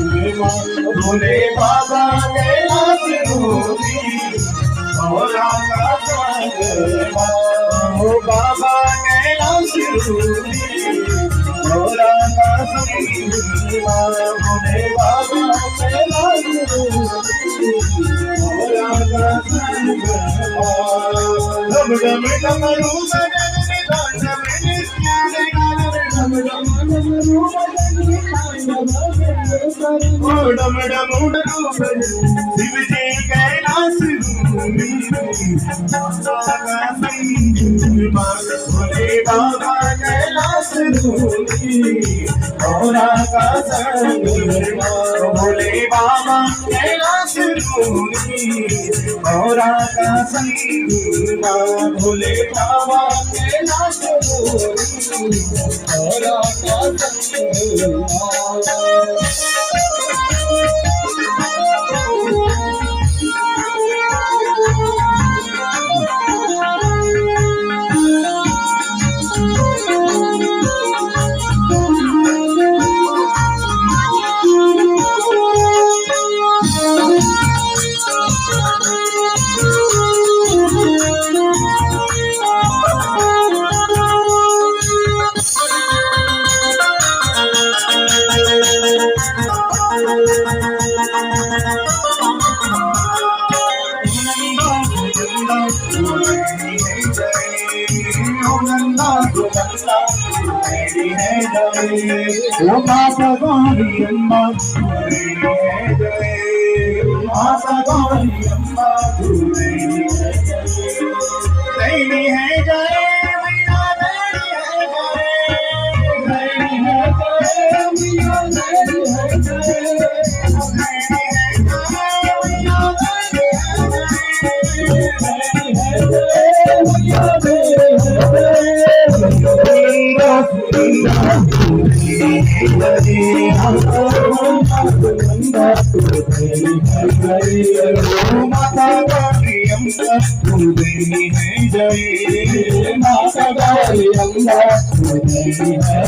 भोले बाबा कैलाश रूपी भोला का संगमा हो बाबा कैलाश रूपी भोला का संगमा भोले बाबा कैलाश रूपी भोला का संगमा डम डम डमरू बजने तांडव नित्यानंद डम डम डमरू बजने तांडव डम डम शिव जी कैलाश भूमि भोले बाबा कैलाश भूमि भोला का संगमा भोले बाबा कैलाश भूमि भोला का संगमा भोले बाबा कैलाश भूमि भोला का संगमा माता गौरी अम्मा माता गौरी अम्मा नैनी है जय मैया नैनी है जय मैया नैनी है जय माता गौरी अम्मा जय माता गौरी अम्मा